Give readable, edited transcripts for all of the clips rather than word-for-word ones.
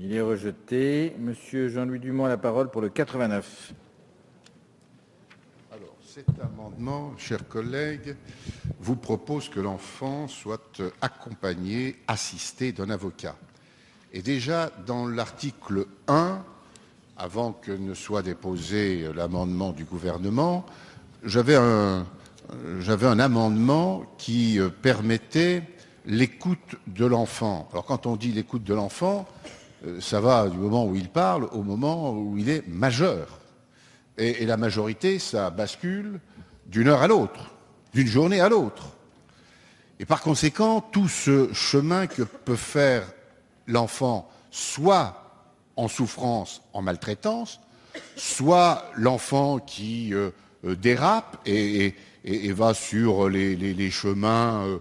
Il est rejeté. Monsieur Jean-Louis Dumont a la parole pour le 89. Alors, cet amendement, chers collègues, vous propose que l'enfant soit accompagné, assisté d'un avocat. Et déjà, dans l'article 1, avant que ne soit déposé l'amendement du gouvernement, j'avais un amendement qui permettait l'écoute de l'enfant. Alors, quand on dit l'écoute de l'enfant, ça va du moment où il parle au moment où il est majeur. Et la majorité, ça bascule d'une heure à l'autre, d'une journée à l'autre. Et par conséquent, tout ce chemin que peut faire l'enfant, soit en souffrance, en maltraitance, soit l'enfant qui dérape et va sur les chemins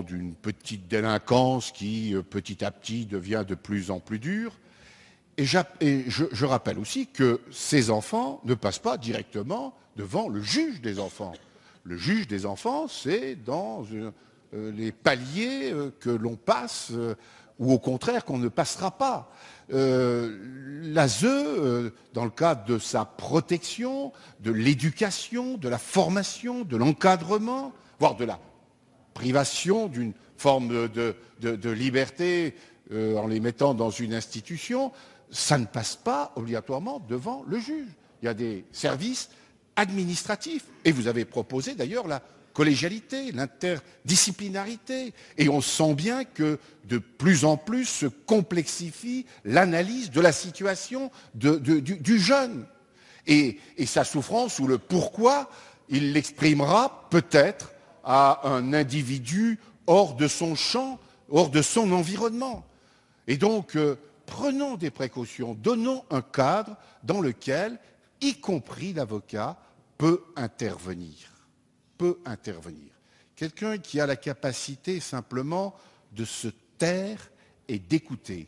d'une petite délinquance qui, petit à petit, devient de plus en plus dure. Et je rappelle aussi que ces enfants ne passent pas directement devant le juge des enfants. Le juge des enfants, c'est dans les paliers que l'on passe ou au contraire qu'on ne passera pas. L'ASE, dans le cadre de sa protection, de l'éducation, de la formation, de l'encadrement, voire de la privation d'une forme de liberté en les mettant dans une institution, ça ne passe pas obligatoirement devant le juge. Il y a des services administratifs. Et vous avez proposé d'ailleurs la collégialité, l'interdisciplinarité. Et on sent bien que de plus en plus se complexifie l'analyse de la situation du jeune. Et sa souffrance ou le pourquoi, il l'exprimera peut-être à un individu hors de son champ, hors de son environnement. Et donc, prenons des précautions, donnons un cadre dans lequel, y compris l'avocat, peut intervenir. Quelqu'un qui a la capacité simplement de se taire et d'écouter,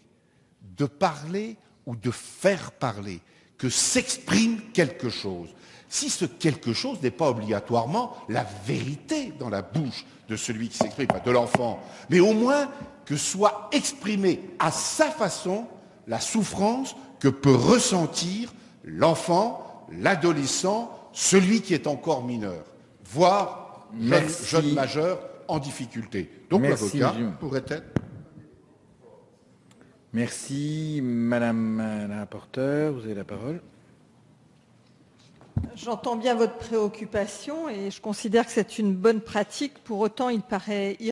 de parler ou de faire parler, que s'exprime quelque chose. Si ce quelque chose n'est pas obligatoirement la vérité dans la bouche de celui qui s'exprime, pas de l'enfant, mais au moins que soit exprimée à sa façon la souffrance que peut ressentir l'enfant, l'adolescent, celui qui est encore mineur, voire jeune majeur en difficulté. Donc l'avocat pourrait être... Merci, Madame la rapporteure, vous avez la parole. J'entends bien votre préoccupation et je considère que c'est une bonne pratique. Pour autant, il paraît